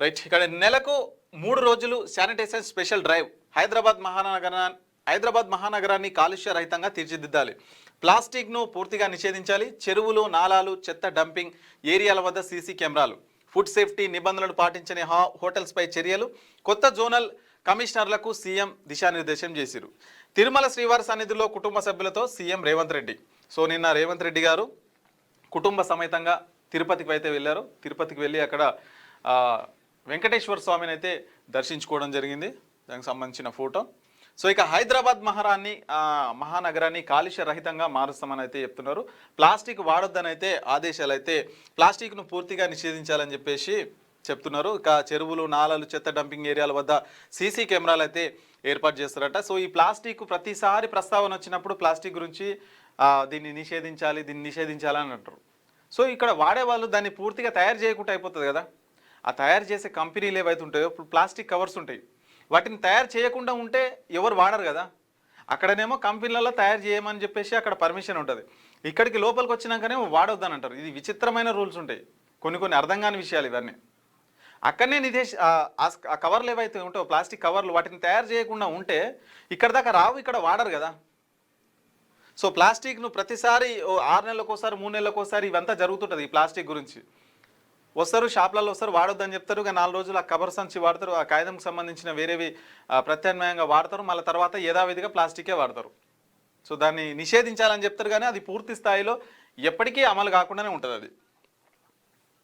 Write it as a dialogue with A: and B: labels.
A: Right. ఇక్కడ నెలకు 3 రోజులు శానిటైజేషన్ స్పెషల్ డ్రైవ్. హైదరాబాద్ మహానగరాన్ని కాలుష్య రహితంగా తీర్చిదిద్దాలి. ప్లాస్టిక్ను పూర్తిగా నిషేధించాలి. చెరువులు, నాలాలు, చెత్త డంపింగ్ ఏరియాల వద్ద సీసీ కెమెరాలు. ఫుడ్ సేఫ్టీ నిబంధనలు పాటించని హోటల్స్పై చర్యలు. కొత్త జోనల్ కమిషనర్లకు సీఎం దిశానిర్దేశం చేశారు. తిరుమల శ్రీవారి సన్నిధిలో కుటుంబ సభ్యులతో సీఎం రేవంత్ రెడ్డి. సో నిన్న రేవంత్ రెడ్డి గారు కుటుంబ సమేతంగా తిరుపతికి అయితే వెళ్ళారు. తిరుపతికి వెళ్ళి అక్కడ వెంకటేశ్వర స్వామిని అయితే దర్శించుకోవడం జరిగింది. దానికి సంబంధించిన ఫోటో. సో ఇక హైదరాబాద్ మహానగరాన్ని కాలుష్య రహితంగా మారుస్తామని అయితే చెప్తున్నారు. ప్లాస్టిక్ వాడొద్దని అయితే ఆదేశాలు అయితే ప్లాస్టిక్ను పూర్తిగా నిషేధించాలని చెప్పేసి చెప్తున్నారు. ఇక చెరువులు, నాలలు, చెత్త డంపింగ్ ఏరియాల వద్ద సీసీ కెమెరాలు అయితే ఏర్పాటు చేస్తారట. సో ఈ ప్లాస్టిక్ ప్రతిసారి ప్రస్తావన వచ్చినప్పుడు ప్లాస్టిక్ గురించి దీన్ని నిషేధించాలి అని అంటారు. సో ఇక్కడ వాడేవాళ్ళు దాన్ని పూర్తిగా తయారు చేయకుండా అయిపోతుంది కదా. ఆ తయారు చేసే కంపెనీలు ఏవైతే ఉంటాయో ఇప్పుడు ప్లాస్టిక్ కవర్స్ ఉంటాయి, వాటిని తయారు చేయకుండా ఉంటే ఎవరు వాడరు కదా. అక్కడనేమో కంపెనీలలో తయారు చేయమని చెప్పేసి అక్కడ పర్మిషన్ ఉంటుంది. ఇక్కడికి లోపలికి వచ్చినాకనే వాడొద్దని అంటారు. ఇది విచిత్రమైన రూల్స్ ఉంటాయి, కొన్ని అర్థం కాని విషయాలు ఇవన్నీ. అక్కడనే ఆ కవర్లు ఏవైతే ఉంటాయో ప్లాస్టిక్ కవర్లు, వాటిని తయారు చేయకుండా ఉంటే ఇక్కడ దాకా రావు, ఇక్కడ వాడరు కదా. సో ప్లాస్టిక్ను ప్రతిసారి 6 నెలలకోసారి 3 నెలలకోసారి ఇవంతా జరుగుతుంటుంది. ఈ ప్లాస్టిక్ గురించి వస్తారు, షాప్లలో వస్తారు, వాడొద్దని చెప్తారు. ఇక 4 రోజులు ఆ కవర్ సంచి వాడతారు, ఆ కాగితంకి సంబంధించిన వేరేవి ప్రత్యామ్నాయంగా వాడతారు, మళ్ళీ తర్వాత యథావిధిగా ప్లాస్టికే వాడతారు. సో దాన్ని నిషేధించాలని చెప్తారు, కానీ అది పూర్తి స్థాయిలో ఎప్పటికీ అమలు కాకుండానే ఉంటుంది అది.